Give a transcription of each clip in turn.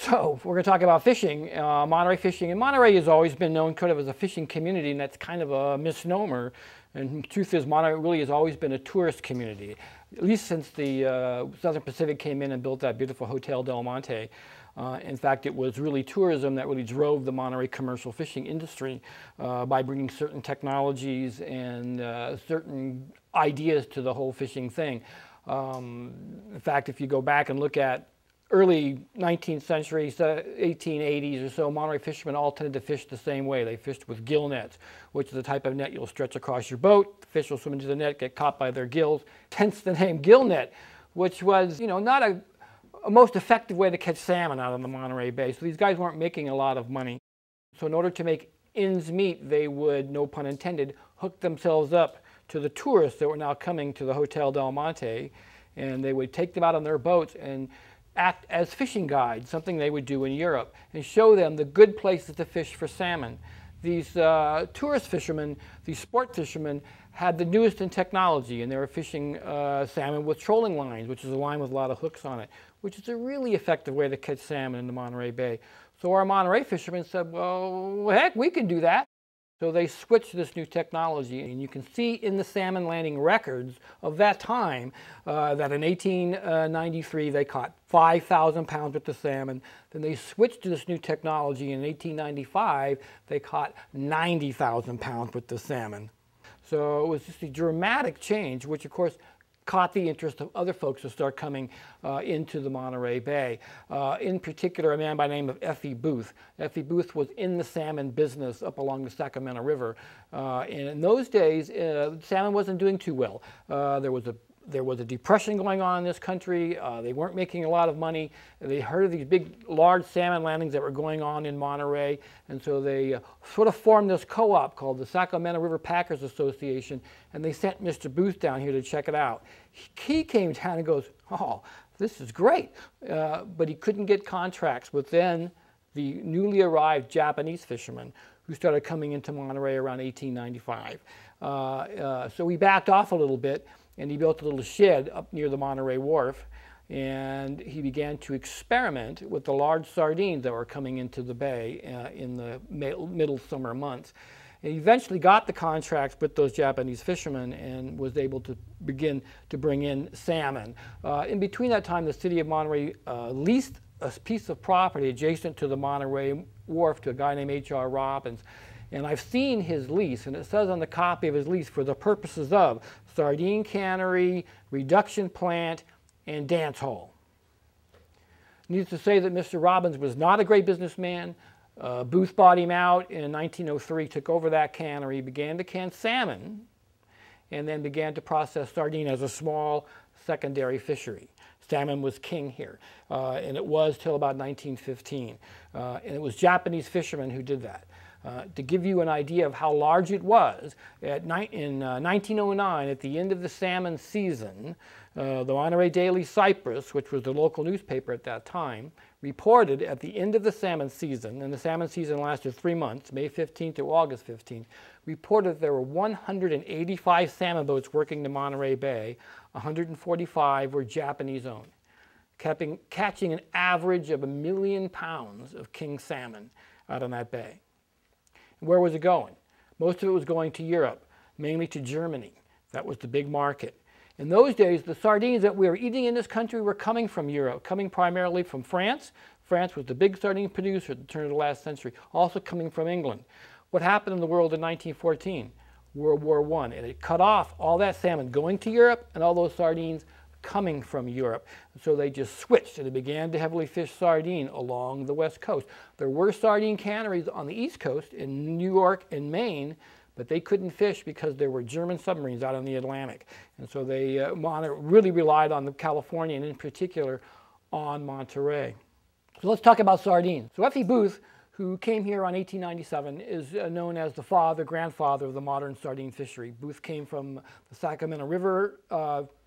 So we're going to talk about fishing, Monterey fishing. And Monterey has always been known kind of as a fishing community, and that's kind of a misnomer. And the truth is, Monterey really has always been a tourist community, at least since the Southern Pacific came in and built that beautiful Hotel Del Monte. In fact, it was really tourism that really drove the Monterey commercial fishing industry by bringing certain technologies and certain ideas to the whole fishing thing. In fact, if you go back and look at early 19th century, 1880s or so, Monterey fishermen all tended to fish the same way. They fished with gill nets, which is the type of net you'll stretch across your boat. The fish will swim into the net, get caught by their gills, hence the name gill net, which was, not a most effective way to catch salmon out on the Monterey Bay. So these guys weren't making a lot of money. So in order to make ends meet, they would, no pun intended, hook themselves up to the tourists that were now coming to the Hotel Del Monte, and they would take them out on their boats and act as fishing guides, something they would do in Europe, and show them the good places to fish for salmon. These tourist fishermen, these sport fishermen, had the newest in technology, and they were fishing salmon with trolling lines, which is a line with a lot of hooks on it, which is a really effective way to catch salmon in the Monterey Bay. So our Monterey fishermen said, well, heck, we can do that. So they switched to this new technology, and you can see in the salmon landing records of that time that in 1893 they caught 5,000 pounds worth of salmon. Then they switched to this new technology, and in 1895 they caught 90,000 pounds worth of salmon. So it was just a dramatic change, which of course caught the interest of other folks to start coming into the Monterey Bay. In particular, a man by the name of F.E. Booth. F.E. Booth was in the salmon business up along the Sacramento River. And in those days, salmon wasn't doing too well. There was a depression going on in this country. They weren't making a lot of money. They heard of these big, large salmon landings that were going on in Monterey, and so they sort of formed this co-op called the Sacramento River Packers Association, and they sent Mr. Booth down here to check it out. He came down and goes, oh, this is great, but he couldn't get contracts with then the newly arrived Japanese fishermen who started coming into Monterey around 1895. So he backed off a little bit, and he built a little shed up near the Monterey Wharf, and he began to experiment with the large sardines that were coming into the bay in the middle summer months. And he eventually got the contracts with those Japanese fishermen and was able to begin to bring in salmon. In between that time, the city of Monterey leased a piece of property adjacent to the Monterey Wharf to a guy named H.R. Robbins. And I've seen his lease, and it says on the copy of his lease, for the purposes of sardine cannery, reduction plant, and dance hall. Needless to say that Mr. Robbins was not a great businessman. Booth bought him out in 1903, took over that cannery, began to can salmon, and then began to process sardine as a small secondary fishery. Salmon was king here, and it was till about 1915. And it was Japanese fishermen who did that. To give you an idea of how large it was, in 1909, at the end of the salmon season, the Monterey Daily Cypress, which was the local newspaper at that time, reported at the end of the salmon season, and the salmon season lasted 3 months, May 15th to August 15th, reported there were 185 salmon boats working the Monterey Bay, 145 were Japanese-owned, catching an average of 1 million pounds of king salmon out on that bay. Where was it going? Most of it was going to Europe, mainly to Germany. That was the big market. In those days, the sardines that we were eating in this country were coming from Europe, coming primarily from France. France was the big sardine producer at the turn of the last century, also coming from England. What happened in the world in 1914? World War I. And it cut off all that salmon going to Europe and all those sardines coming from Europe. So they just switched, and they began to heavily fish sardine along the west coast. There were sardine canneries on the east coast in New York and Maine, but they couldn't fish because there were German submarines out in the Atlantic. And so they really relied on California, and in particular on Monterey. So let's talk about sardines. So F.E. Booth, who came here on 1897, is known as the grandfather of the modern sardine fishery. Booth came from the Sacramento River,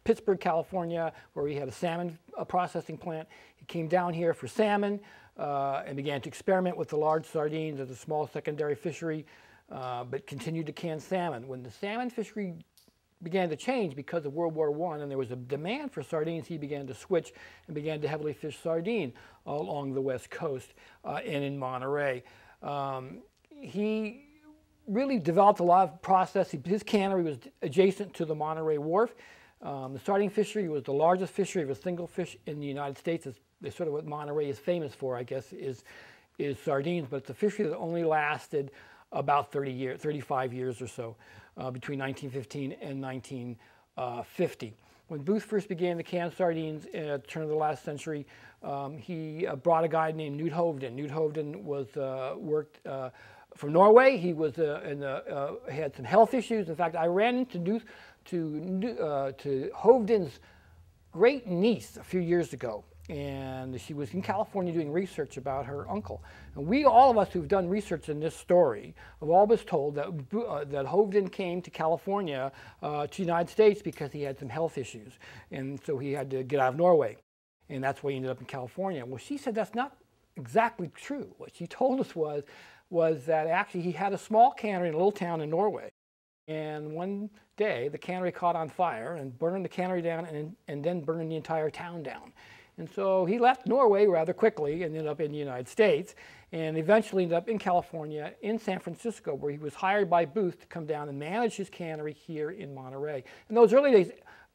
Pittsburgh, California, where he had a salmon processing plant. He came down here for salmon and began to experiment with the large sardines as a small secondary fishery, but continued to can salmon. When the salmon fishery began to change because of World War I, and there was a demand for sardines. He began to switch and began to heavily fish sardine along the West Coast and in Monterey. He really developed a lot of process. His cannery was adjacent to the Monterey Wharf. The sardine fishery was the largest fishery of a single fish in the United States. It's sort of what Monterey is famous for, I guess, is sardines, but it's a fishery that only lasted about 35 years or so, between 1915 and 1950. When Booth first began to can sardines at the turn of the last century, he brought a guy named Knut Hovden. Knut Hovden was worked from Norway. He was had some health issues. In fact, I ran into Hovden's great niece a few years ago, and she was in California doing research about her uncle. And all of us who've done research in this story, have all been told that Hovden came to California to the United States because he had some health issues, and so he had to get out of Norway, and that's why he ended up in California. Well, she said that's not exactly true. What she told us was that actually he had a small cannery in a little town in Norway. And one day, the cannery caught on fire and burned the cannery down and then burned the entire town down. And so he left Norway rather quickly and ended up in the United States and eventually ended up in California, in San Francisco, where he was hired by Booth to come down and manage his cannery here in Monterey. In those early days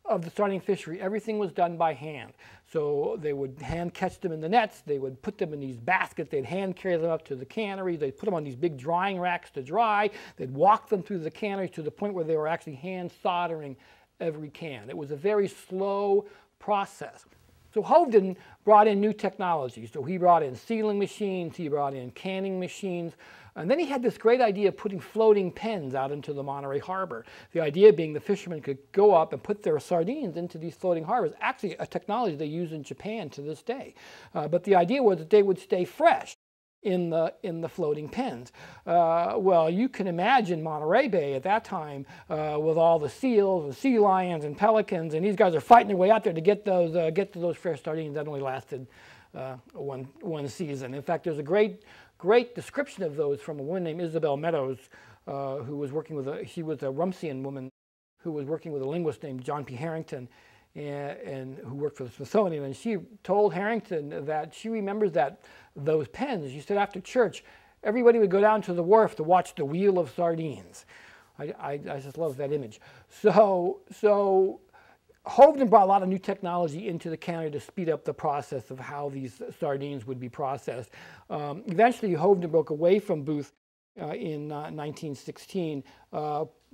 of the sardine fishery, everything was done by hand. So they would hand catch them in the nets, they would put them in these baskets, they'd hand carry them up to the cannery, they'd put them on these big drying racks to dry, they'd walk them through the cannery to the point where they were actually hand soldering every can. It was a very slow process. So Hovden brought in new technology. So he brought in sealing machines, he brought in canning machines, and then he had this great idea of putting floating pens out into the Monterey Harbor. The idea being the fishermen could go up and put their sardines into these floating harbors. Actually, a technology they use in Japan to this day. But the idea was that they would stay fresh in the floating pens. Well, you can imagine Monterey Bay at that time with all the seals and sea lions and pelicans, and these guys are fighting their way out there to get to those fresh sardines. That only lasted one season. In fact, there's a great description of those from a woman named Isabel Meadows, who was working with she was a Rumsian woman who was working with a linguist named John P. Harrington, and who worked for the Smithsonian, and she told Harrington that she remembers those pens. She said after church, everybody would go down to the wharf to watch the wheel of sardines. I just love that image. So Hovden brought a lot of new technology into the cannery to speed up the process of how these sardines would be processed. Eventually, Hovden broke away from Booth in 1916.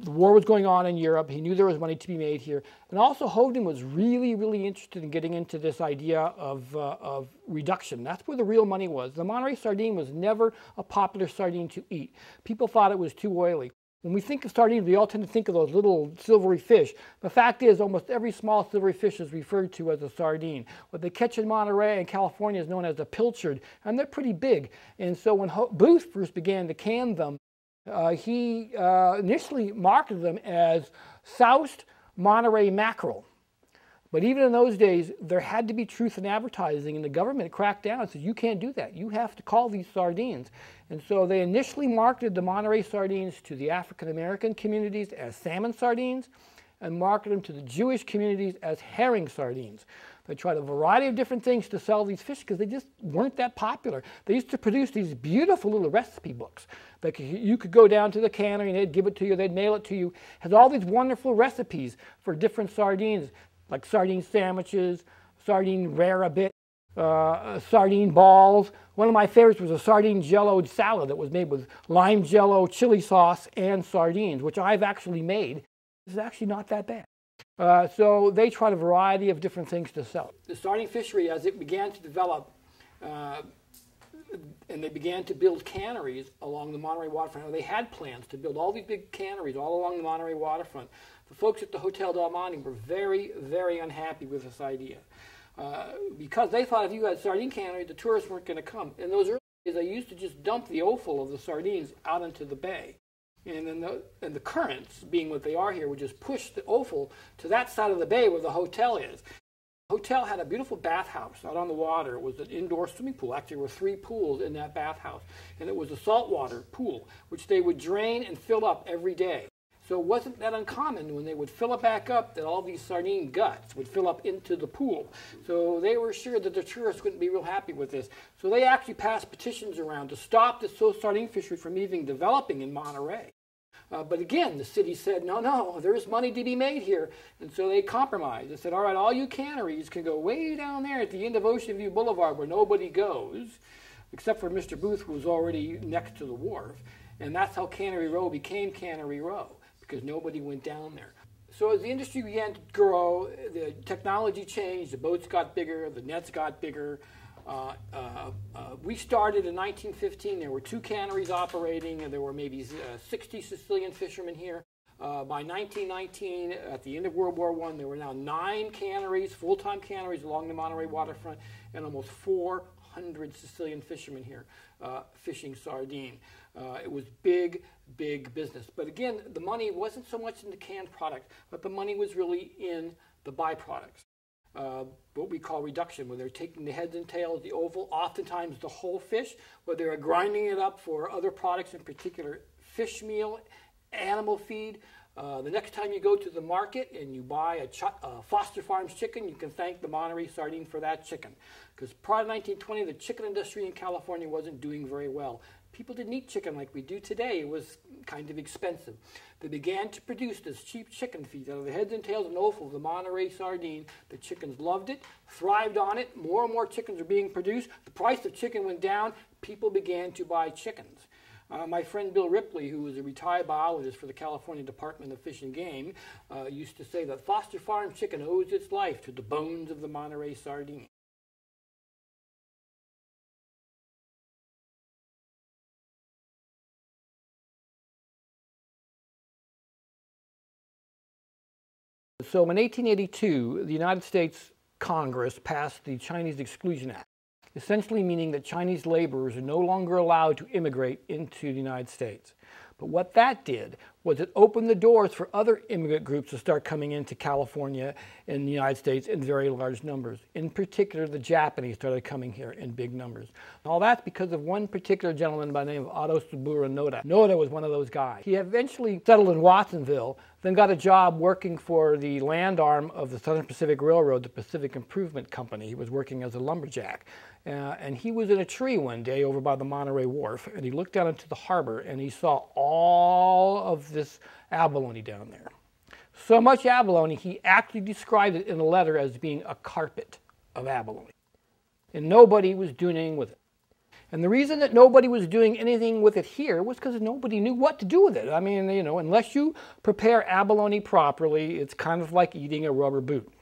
The war was going on in Europe. He knew there was money to be made here. And also, Hovden was really, really interested in getting into this idea of reduction. That's where the real money was. The Monterey sardine was never a popular sardine to eat. People thought it was too oily. When we think of sardines, we all tend to think of those little silvery fish. The fact is, almost every small silvery fish is referred to as a sardine. What they catch in Monterey and California is known as a pilchard, and they're pretty big. And so when Booth first began to can them, he initially marketed them as soused Monterey mackerel. But even in those days, there had to be truth in advertising, and the government cracked down and said, you can't do that. You have to call these sardines. And so they initially marketed the Monterey sardines to the African-American communities as salmon sardines, and marketed them to the Jewish communities as herring sardines. They tried a variety of different things to sell these fish because they just weren't that popular. They used to produce these beautiful little recipe books that you could go down to the cannery and they'd give it to you, they'd mail it to you. It has all these wonderful recipes for different sardines, like sardine sandwiches, sardine rarebit, sardine balls. One of my favorites was a sardine jello salad that was made with lime jello, chili sauce, and sardines, which I've actually made. This is actually not that bad. So they tried a variety of different things to sell. The sardine fishery, as it began to develop, and they began to build canneries along the Monterey waterfront. They had plans to build all these big canneries all along the Monterey waterfront. The folks at the Hotel Del Monte were very, very unhappy with this idea because they thought if you had a sardine cannery, the tourists weren't going to come. In those early days, they used to just dump the offal of the sardines out into the bay. And then the currents, being what they are here, would just push the offal to that side of the bay where the hotel is. The hotel had a beautiful bathhouse out on the water. It was an indoor swimming pool. Actually, there were 3 pools in that bathhouse. And it was a saltwater pool, which they would drain and fill up every day. So it wasn't that uncommon when they would fill it back up that all these sardine guts would fill up into the pool. So they were sure that the tourists wouldn't be real happy with this. So they actually passed petitions around to stop the sardine fishery from even developing in Monterey. But again, the city said, no, there's money to be made here. And so they compromised. They said, all right, all you canneries can go way down there at the end of Ocean View Boulevard where nobody goes, except for Mr. Booth, who was already next to the wharf. And that's how Cannery Row became Cannery Row, because nobody went down there. So as the industry began to grow, the technology changed, the boats got bigger, the nets got bigger. We started in 1915. There were 2 canneries operating, and there were maybe 60 Sicilian fishermen here. By 1919, at the end of World War I, there were now 9 canneries, full-time canneries along the Monterey waterfront, and almost 400 Sicilian fishermen here fishing sardine. It was big, big business. But again, the money wasn't so much in the canned product, but the money was really in the byproducts. What we call reduction, where they're taking the heads and tails, the oval, oftentimes the whole fish, where they're grinding it up for other products, in particular fish meal, animal feed. The next time you go to the market and you buy a Foster Farms chicken, you can thank the Monterey sardine for that chicken. Because prior to 1920, the chicken industry in California wasn't doing very well. People didn't eat chicken like we do today. It was kind of expensive. They began to produce this cheap chicken feed out of the heads and tails and offal of the Monterey sardine. The chickens loved it, thrived on it. More and more chickens were being produced. The price of chicken went down. People began to buy chickens. My friend Bill Ripley, who was a retired biologist for the California Department of Fish and Game, used to say that Foster Farm chicken owes its life to the bones of the Monterey sardine. So in 1882, the United States Congress passed the Chinese Exclusion Act, essentially meaning that Chinese laborers are no longer allowed to immigrate into the United States. But what that did was it opened the doors for other immigrant groups to start coming into California and the United States in very large numbers. In particular, the Japanese started coming here in big numbers. And all that's because of one particular gentleman by the name of Otosaburo Noda. Noda was one of those guys. He eventually settled in Watsonville, then got a job working for the land arm of the Southern Pacific Railroad, the Pacific Improvement Company. He was working as a lumberjack. And he was in a tree one day over by the Monterey Wharf, and he looked down into the harbor, and he saw all of this abalone down there. So much abalone, he actually described it in a letter as being a carpet of abalone. And nobody was doing anything with it. And the reason that nobody was doing anything with it here was because nobody knew what to do with it. I mean, you know, unless you prepare abalone properly, it's kind of like eating a rubber boot.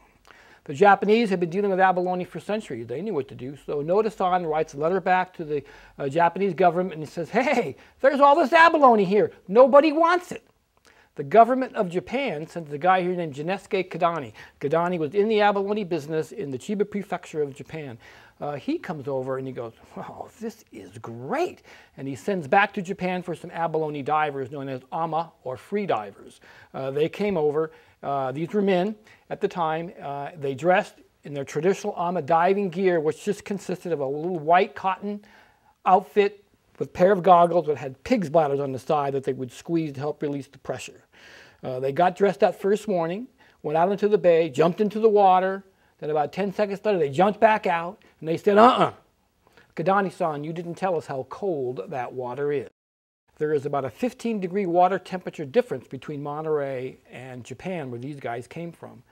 The Japanese had been dealing with abalone for centuries. They knew what to do. So Noda-san writes a letter back to the Japanese government and he says, hey, there's all this abalone here. Nobody wants it. The government of Japan sent a guy here named Jinesuke Kadani. Kadani was in the abalone business in the Chiba prefecture of Japan. He comes over and he goes, wow, this is great. And he sends back to Japan for some abalone divers known as ama, or free divers. They came over. These were men at the time. They dressed in their traditional ama diving gear, which just consisted of a little white cotton outfit with a pair of goggles that had pig's bladders on the side that they would squeeze to help release the pressure. They got dressed that first morning, went out into the bay, jumped into the water. Then about 10 seconds later, they jumped back out, and they said, Kadani-san, you didn't tell us how cold that water is. There is about a 15-degree water temperature difference between Monterey and Japan, where these guys came from.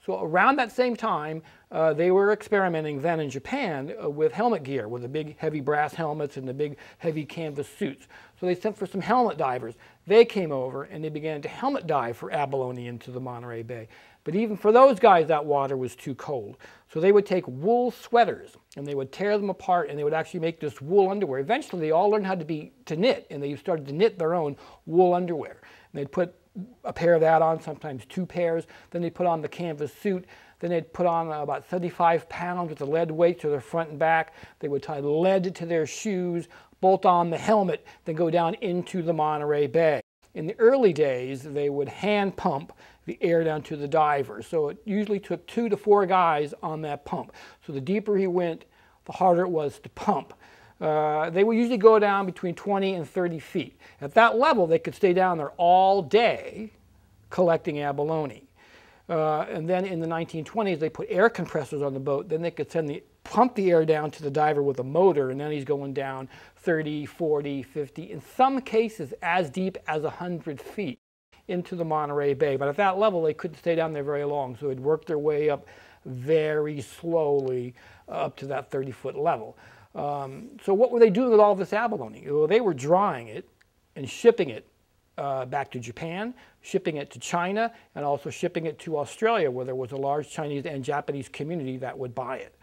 So around that same time, they were experimenting then in Japan with helmet gear, with the big heavy brass helmets and the big heavy canvas suits. So they sent for some helmet divers. They came over and they began to helmet dive for abalone into the Monterey Bay. But even for those guys, that water was too cold. So they would take wool sweaters and they would tear them apart and they would actually make this wool underwear. Eventually, they all learned how to knit, and they started to knit their own wool underwear. And they'd put a pair of that on, sometimes 2 pairs. Then they'd put on the canvas suit. Then they'd put on about 75 pounds with the lead weight to their front and back. They would tie lead to their shoes, bolt on the helmet, then go down into the Monterey Bay. In the early days, they would hand pump the air down to the diver. So it usually took 2 to 4 guys on that pump. So the deeper he went, the harder it was to pump. they would usually go down between 20 and 30 feet. At that level, they could stay down there all day collecting abalone. And then in the 1920s, they put air compressors on the boat. Then they could pump the air down to the diver with a motor, and then he's going down 30, 40, 50, in some cases as deep as 100 feet into the Monterey Bay. But at that level, they couldn't stay down there very long, so they'd work their way up very slowly up to that 30-foot level. So what were they doing with all this abalone? Well, they were drying it and shipping it back to Japan, shipping it to China, and also shipping it to Australia, where there was a large Chinese and Japanese community that would buy it.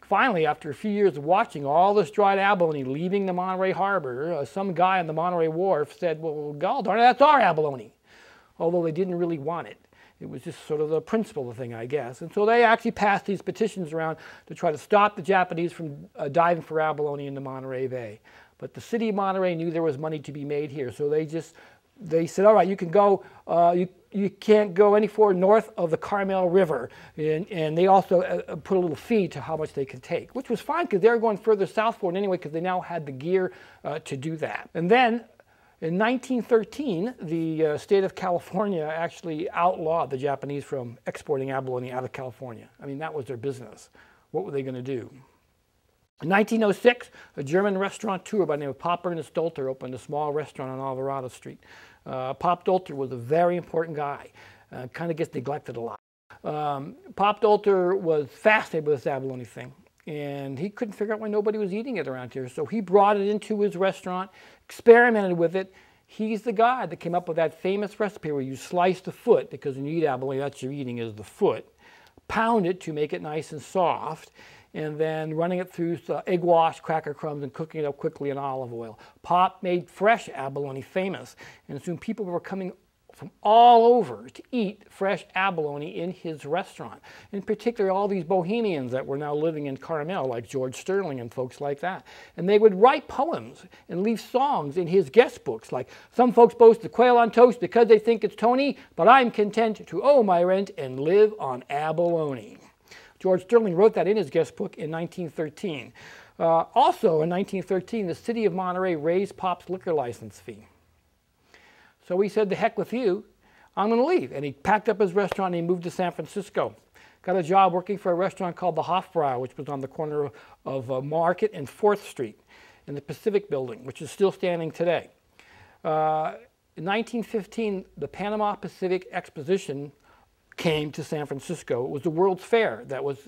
Finally, after a few years of watching all this dried abalone leaving the Monterey harbor, some guy on the Monterey wharf said, well, gall darn it, that's our abalone. Although they didn't really want it. It was just sort of the principle of the thing, I guess. And so they actually passed these petitions around to try to stop the Japanese from diving for abalone in the Monterey Bay. But the city of Monterey knew there was money to be made here, so they said, all right, you can go, you can't go any further north of the Carmel River. And they also put a little fee to how much they could take, which was fine because they were going further south for it anyway because they now had the gear to do that. And then in 1913, the state of California actually outlawed the Japanese from exporting abalone out of California. I mean, that was their business. What were they going to do? In 1906, a German restaurateur by the name of Pop Ernest Dolter opened a small restaurant on Alvarado Street. Pop Dolter was a very important guy, kind of gets neglected a lot. Pop Dolter was fascinated with this abalone thing, and he couldn't figure out why nobody was eating it around here. So he brought it into his restaurant, experimented with it. He's the guy that came up with that famous recipe where you slice the foot, because when you eat abalone, that's what you're eating is the foot, pound it to make it nice and soft, and then running it through egg wash, cracker crumbs, and cooking it up quickly in olive oil. Pop made fresh abalone famous, and soon people were coming from all over to eat fresh abalone in his restaurant. In particular, all these bohemians that were now living in Carmel, like George Sterling and folks like that. And they would write poems and leave songs in his guest books, like, some folks boast the quail on toast because they think it's Tony, but I'm content to owe my rent and live on abalone. George Sterling wrote that in his guest book in 1913. Also in 1913, the city of Monterey raised Pop's liquor license fee. So he said, the heck with you, I'm going to leave. And he packed up his restaurant and he moved to San Francisco. Got a job working for a restaurant called the Hofbrauer, which was on the corner of Market and 4th Street in the Pacific Building, which is still standing today. In 1915, the Panama Pacific Exposition came to San Francisco. It was the World's Fair that was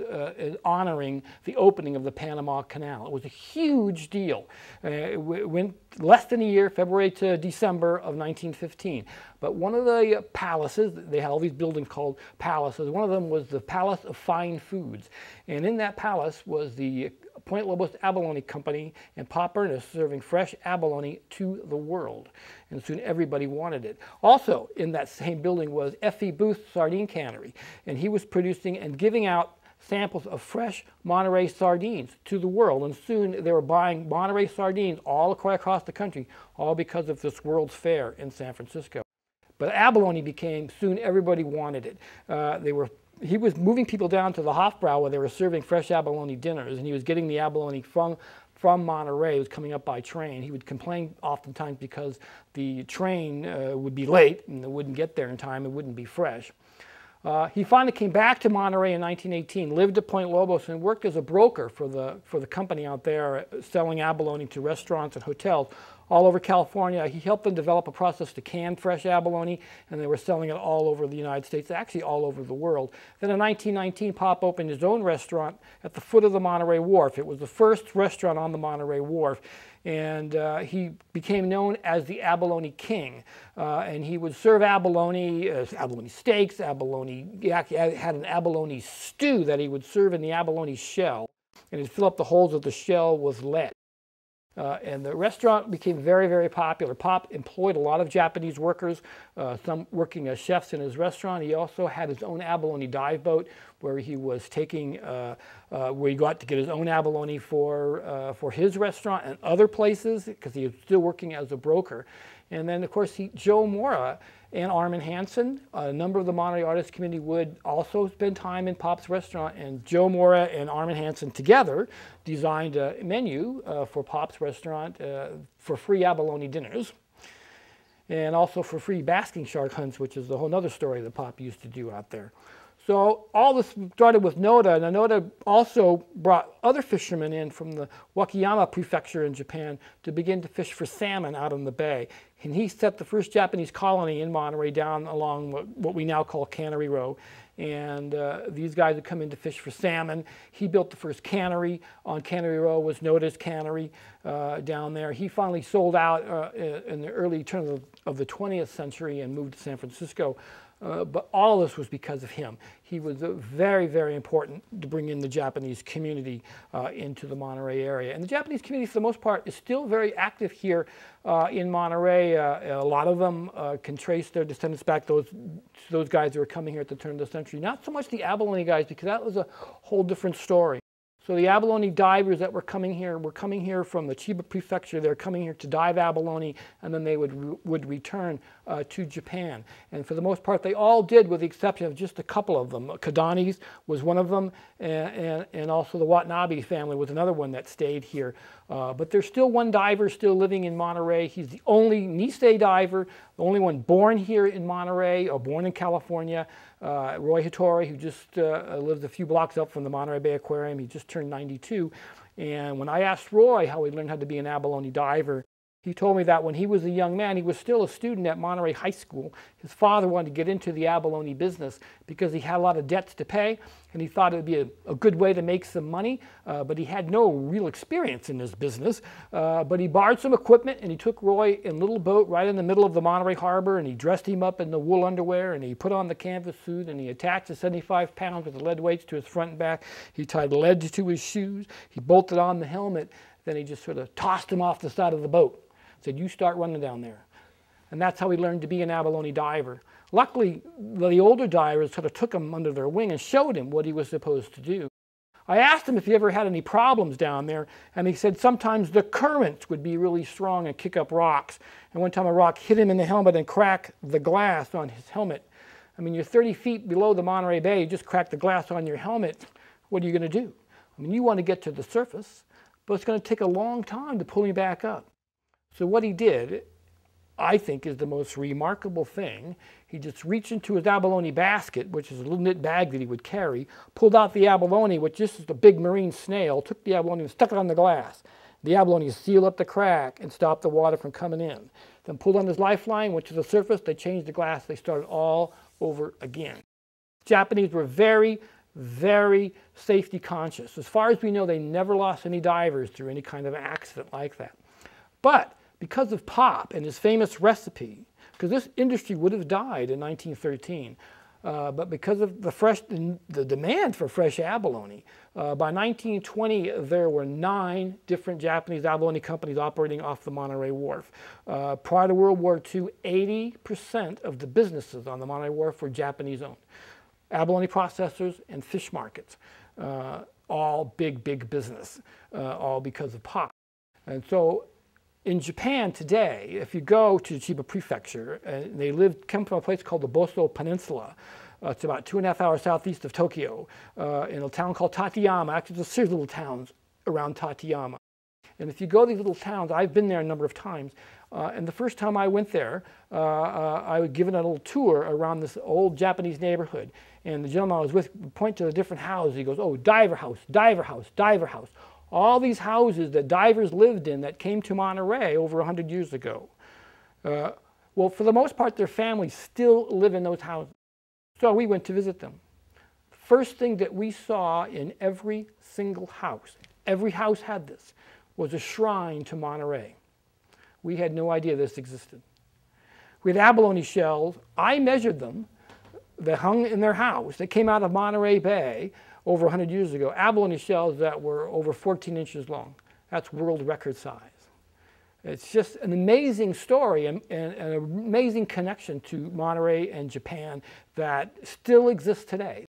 honoring the opening of the Panama Canal. It was a huge deal. It went less than a year, February to December of 1915. But one of the palaces, they had all these buildings called palaces, one of them was the Palace of Fine Foods. And in that palace was the Point Lobos Abalone Company and Pop Ernest serving fresh abalone to the world. And soon everybody wanted it. Also in that same building was F.E. Booth's sardine cannery. And he was producing and giving out samples of fresh Monterey sardines to the world. And soon they were buying Monterey sardines all across the country, all because of this World's Fair in San Francisco. But abalone became, soon everybody wanted it. He was moving people down to the Hofbrauer where they were serving fresh abalone dinners, and he was getting the abalone from Monterey. It was coming up by train. He would complain oftentimes because the train would be late and it wouldn't get there in time. It wouldn't be fresh. He finally came back to Monterey in 1918, lived at Point Lobos, and worked as a broker for the company out there selling abalone to restaurants and hotels all over California. He helped them develop a process to can fresh abalone, and they were selling it all over the United States, actually all over the world. Then in 1919, Pop opened his own restaurant at the foot of the Monterey Wharf. It was the first restaurant on the Monterey Wharf, and he became known as the Abalone King. And he would serve abalone, abalone steaks, abalone, he had an abalone stew that he would serve in the abalone shell, and he'd fill up the holes of the shell with lead. And the restaurant became very, very popular. Pop employed a lot of Japanese workers, some working as chefs in his restaurant. He also had his own abalone dive boat where he was taking, where he got to get his own abalone for his restaurant and other places because he was still working as a broker. And then, of course, Joe Mora and Armin Hansen, a number of the Monterey artist community would also spend time in Pop's restaurant. And Joe Mora and Armin Hansen together designed a menu for Pop's restaurant for free abalone dinners. And also for free basking shark hunts, which is a whole other story that Pop used to do out there. So all this started with Noda, and Noda also brought other fishermen in from the Wakayama prefecture in Japan to begin to fish for salmon out in the bay. And he set the first Japanese colony in Monterey down along what we now call Cannery Row. And these guys would come in to fish for salmon. He built the first cannery on Cannery Row, was Noda's cannery down there. He finally sold out in the early turn of the 20th century and moved to San Francisco. But all this was because of him. He was very, very important to bring in the Japanese community into the Monterey area. And the Japanese community, for the most part, is still very active here in Monterey. A lot of them can trace their descendants back to those guys who were coming here at the turn of the century. Not so much the abalone guys, because that was a whole different story. So the abalone divers that were coming here from the Chiba prefecture. They're coming here to dive abalone, and then they would return to Japan. And for the most part, they all did, with the exception of just a couple of them. Kadanis was one of them, and also the Watanabe family was another one that stayed here. But there's still one diver still living in Monterey. He's the only Nisei diver, the only one born here in Monterey, or born in California. Roy Hattori, who just lives a few blocks up from the Monterey Bay Aquarium. He just turned 92. And when I asked Roy how he learned how to be an abalone diver, he told me that when he was a young man, he was still a student at Monterey High School. His father wanted to get into the abalone business because he had a lot of debts to pay, and he thought it would be a good way to make some money, but he had no real experience in this business. But he borrowed some equipment, and he took Roy in a little boat right in the middle of the Monterey Harbor, and he dressed him up in the wool underwear, and he put on the canvas suit, and he attached the 75 pounds with the lead weights to his front and back. He tied lead to his shoes. He bolted on the helmet. Then he just sort of tossed him off the side of the boat. Said, "You start running down there." And that's how he learned to be an abalone diver. Luckily, the older divers sort of took him under their wing and showed him what he was supposed to do. I asked him if he ever had any problems down there, and he said sometimes the currents would be really strong and kick up rocks. And one time a rock hit him in the helmet and cracked the glass on his helmet. I mean, you're 30 feet below the Monterey Bay, you just cracked the glass on your helmet. What are you going to do? I mean, you want to get to the surface, but it's going to take a long time to pull you back up. So what he did, I think, is the most remarkable thing. He just reached into his abalone basket, which is a little knit bag that he would carry, pulled out the abalone, which just is a big marine snail, took the abalone and stuck it on the glass. The abalone sealed up the crack and stopped the water from coming in. Then pulled on his lifeline, went to the surface, they changed the glass, they started all over again. Japanese were very, very safety conscious. As far as we know, they never lost any divers through any kind of accident like that. But because of Pop and his famous recipe, because this industry would have died in 1913, but because of the demand for fresh abalone, by 1920 there were 9 different Japanese abalone companies operating off the Monterey Wharf. Prior to World War II, 80% of the businesses on the Monterey Wharf were Japanese-owned. Abalone processors and fish markets, all big business, all because of Pop. And so in Japan today, if you go to Chiba Prefecture, they come from a place called the Boso Peninsula. It's about 2.5 hours southeast of Tokyo, in a town called Tateyama. Actually, there's a series of little towns around Tateyama. And if you go to these little towns, I've been there a number of times, and the first time I went there, I was given a little tour around this old Japanese neighborhood. And the gentleman I was with would point to the different houses. He goes, "Oh, diver house, diver house, diver house." All these houses that divers lived in that came to Monterey over 100 years ago. Well, for the most part, their families still live in those houses. So we went to visit them. First thing that we saw in every single house had this, was a shrine to Monterey. We had no idea this existed. We had abalone shells. I measured them. That hung in their house. That came out of Monterey Bay over 100 years ago, abalone shells that were over 14 inches long. That's world record size. It's just an amazing story and an amazing connection to Monterey and Japan that still exists today.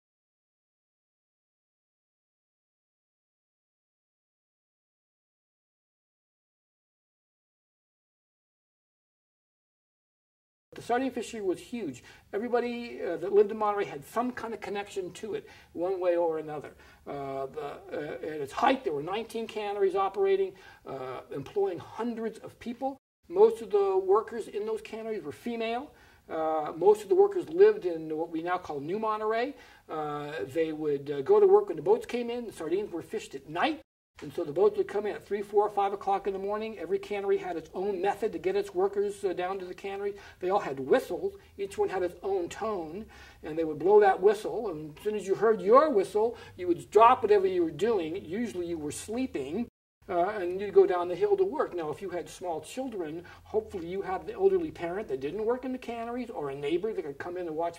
The sardine fishery was huge. Everybody that lived in Monterey had some kind of connection to it, one way or another. At its height, there were 19 canneries operating, employing hundreds of people. Most of the workers in those canneries were female. Most of the workers lived in what we now call New Monterey. They would go to work when the boats came in. The sardines were fished at night. And so the boats would come in at 3, 4, 5 o'clock in the morning. Every cannery had its own method to get its workers down to the cannery. They all had whistles. Each one had its own tone. And they would blow that whistle. And as soon as you heard your whistle, you would drop whatever you were doing. Usually you were sleeping. And you'd go down the hill to work. Now, if you had small children, hopefully you had an elderly parent that didn't work in the canneries, or a neighbor that could come in and watch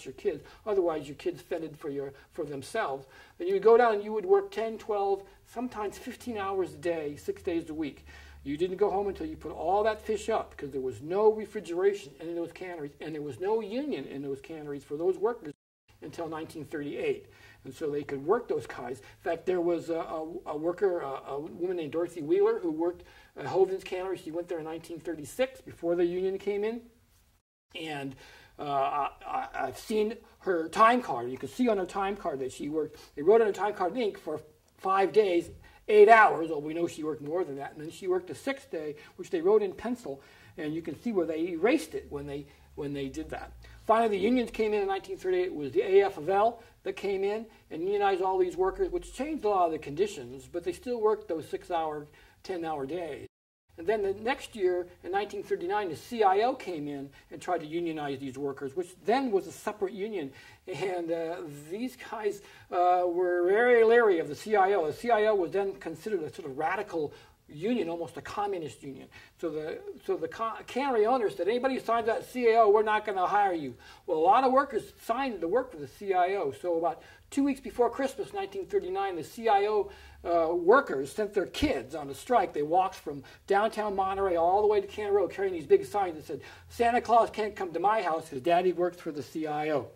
your kids. Otherwise, your kids fended for themselves. Then you would go down and you would work 10, 12, sometimes 15 hours a day, 6 days a week. You didn't go home until you put all that fish up, because there was no refrigeration in those canneries, and there was no union in those canneries for those workers until 1938. And so they could work those guys. In fact, there was a worker, a woman named Dorothy Wheeler, who worked at Hovden's cannery. She went there in 1936, before the union came in. And I've seen her time card. You can see on her time card that she worked. They wrote on her time card in ink for 5 days, 8 hours. Well, we know she worked more than that. And then she worked a 6th day, which they wrote in pencil. And you can see where they erased it when they did that. Finally, the unions came in 1938. It was the AFL that came in and unionized all these workers, which changed a lot of the conditions, but they still worked those 6-hour, 10-hour days. And then the next year, in 1939, the CIO came in and tried to unionize these workers, which then was a separate union. And these guys were very leery of the CIO. The CIO was then considered a sort of radical union, almost a communist union. So the cannery owners said, anybody who signs that CIO, we're not going to hire you. Well, a lot of workers signed to work for the CIO. So about 2 weeks before Christmas, 1939, the CIO workers sent their kids on a strike. They walked from downtown Monterey all the way to Cannon Road carrying these big signs that said, Santa Claus can't come to my house because Daddy works for the CIO.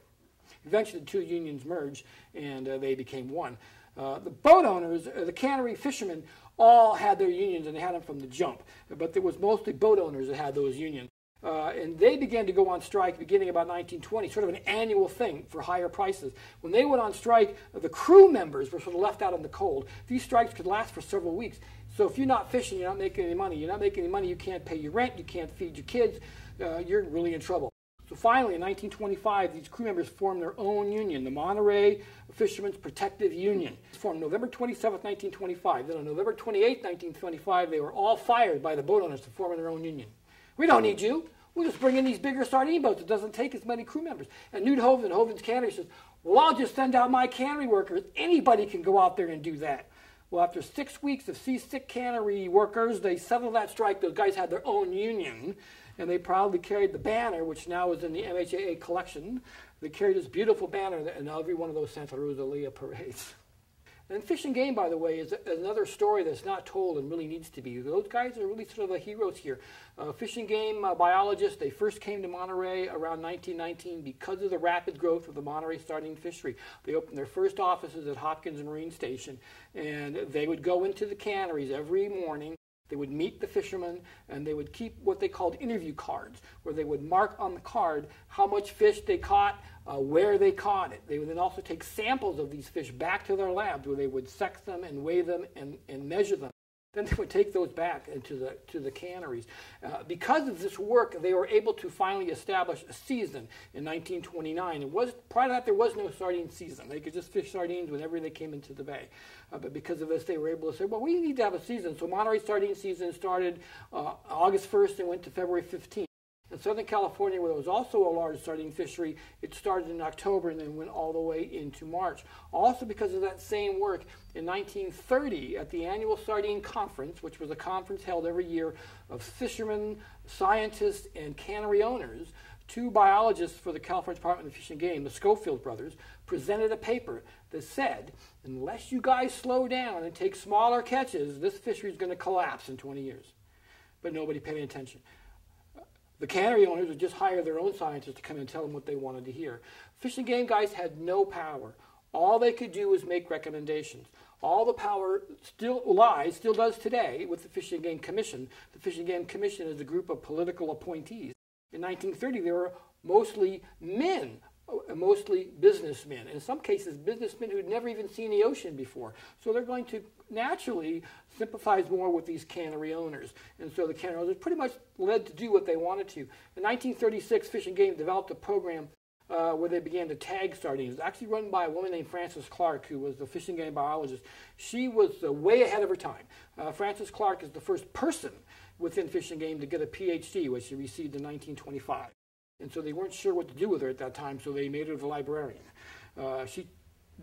Eventually, the two unions merged, and they became one. The boat owners, the cannery fishermen, all had their unions, and they had them from the jump. But there was mostly boat owners that had those unions. And they began to go on strike beginning about 1920, sort of an annual thing for higher prices. When they went on strike, the crew members were sort of left out in the cold. These strikes could last for several weeks. So if you're not fishing, you're not making any money. You're not making any money, you can't pay your rent, you can't feed your kids, you're really in trouble. So finally, in 1925, these crew members formed their own union, the Monterey Fishermen's Protective Union. It was formed November 27, 1925. Then on November 28, 1925, they were all fired by the boat owners for forming their own union. We don't need you. We'll just bring in these bigger sardine boats. It doesn't take as many crew members. And Newt Hovden, Hovden's cannery, says, well, I'll just send out my cannery workers. Anybody can go out there and do that. Well, after 6 weeks of seasick cannery workers, they settled that strike. Those guys had their own union, and they proudly carried the banner, which now is in the MHAA collection. They carried this beautiful banner in every one of those Santa Rosalia parades. And Fish and Game, by the way, is another story that's not told and really needs to be. Those guys are really sort of the heroes here. Fish and Game biologists, they first came to Monterey around 1919 because of the rapid growth of the Monterey sardine fishery. They opened their first offices at Hopkins Marine Station, and they would go into the canneries every morning. They would meet the fishermen, and they would keep what they called interview cards, where they would mark on the card how much fish they caught, where they caught it. They would then also take samples of these fish back to their labs, where they would sex them and weigh them and measure them. Then they would take those back into the canneries. Because of this work, they were able to finally establish a season in 1929. Prior to that, there was no sardine season. They could just fish sardines whenever they came into the bay. But because of this, they were able to say, well, we need to have a season. So Monterey sardine season started August 1st and went to February 15th. In Southern California, where there was also a large sardine fishery, it started in October and then went all the way into March. Also because of that same work, in 1930, at the annual Sardine Conference, which was a conference held every year of fishermen, scientists, and cannery owners, two biologists for the California Department of Fish and Game, the Schofield brothers, presented a paper that said, unless you guys slow down and take smaller catches, this fishery is going to collapse in 20 years. But nobody paid attention. The cannery owners would just hire their own scientists to come and tell them what they wanted to hear. Fish and Game guys had no power. All they could do was make recommendations. All the power still does today with the Fish and Game Commission. The Fish and Game Commission is a group of political appointees. In 1930, there were mostly men, mostly businessmen. In some cases, businessmen who'd never even seen the ocean before. So they're going to naturally sympathize more with these cannery owners. And so the cannery owners pretty much led to do what they wanted to. In 1936, Fish and Game developed a program where they began to tag sardines. It was actually run by a woman named Frances Clark, who was the fish and game biologist. She was way ahead of her time. Frances Clark is the first person within Fish and Game to get a PhD, which she received in 1925. And so they weren't sure what to do with her at that time, so they made her the librarian. She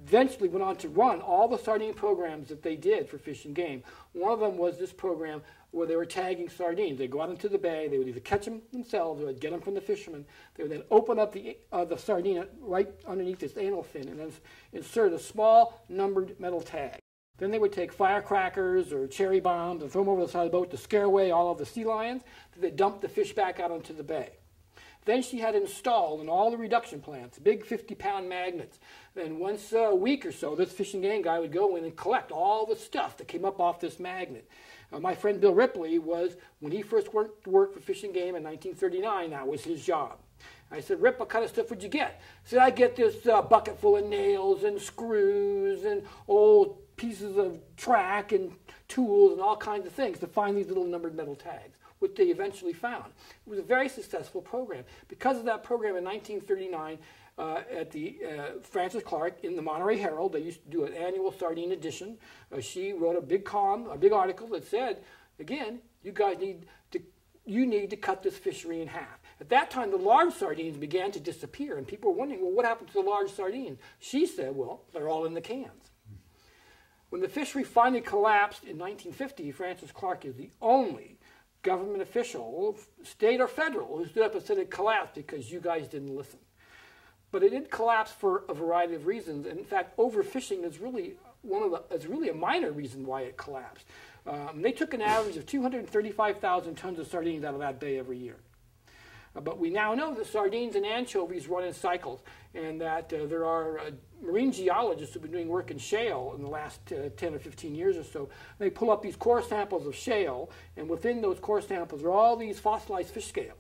eventually went on to run all the sardine programs that they did for Fish and Game. One of them was this program where they were tagging sardines. They'd go out into the bay, they would either catch them themselves or they'd get them from the fishermen. They would then open up the sardine right underneath its anal fin and then insert a small numbered metal tag. Then they would take firecrackers or cherry bombs and throw them over the side of the boat to scare away all of the sea lions. Then they'd dump the fish back out onto the bay. Then she had installed in all the reduction plants big 50-pound magnets. Then once a week or so, this Fish and Game guy would go in and collect all the stuff that came up off this magnet. My friend Bill Ripley was, when he first worked for Fish and Game in 1939, that was his job. I said, Rip, what kind of stuff would you get? He said, I get this bucket full of nails and screws and old pieces of track and tools and all kinds of things to find these little numbered metal tags, which they eventually found. It was a very successful program. Because of that program in 1939, at the Frances Clark in the Monterey Herald, they used to do an annual sardine edition. She wrote a big article that said, again, you guys need to cut this fishery in half. At that time, the large sardines began to disappear, and people were wondering, well, what happened to the large sardines? She said, well, they're all in the cans. When the fishery finally collapsed in 1950, Frances Clark is the only government official, state or federal, who stood up and said it collapsed because you guys didn't listen. But it did collapse for a variety of reasons. And in fact, overfishing is really a minor reason why it collapsed. They took an average of 235,000 tons of sardines out of that bay every year. But we now know that sardines and anchovies run in cycles, and that there are marine geologists who have been doing work in shale in the last 10 or 15 years or so. They pull up these core samples of shale, and within those core samples are all these fossilized fish scales.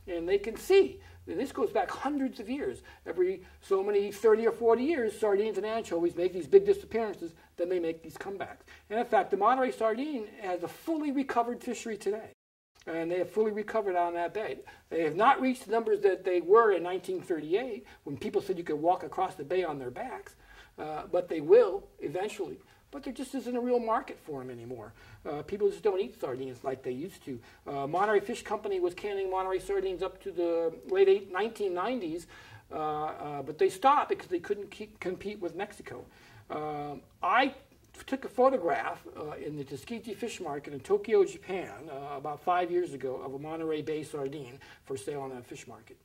And they can see, and this goes back hundreds of years, every so many 30 or 40 years, sardines and anchovies make these big disappearances, then they make these comebacks. And in fact, the Monterey sardine has a fully recovered fishery today. And they have fully recovered on that bay. They have not reached the numbers that they were in 1938, when people said you could walk across the bay on their backs, but they will eventually. But there just isn't a real market for them anymore. People just don't eat sardines like they used to. Monterey Fish Company was canning Monterey sardines up to the late 1990s, but they stopped because they couldn't compete with Mexico. I took a photograph in the Tsukiji fish market in Tokyo, Japan, about 5 years ago, of a Monterey Bay sardine for sale on that fish market.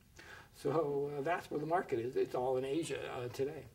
So that's where the market is. It's all in Asia today.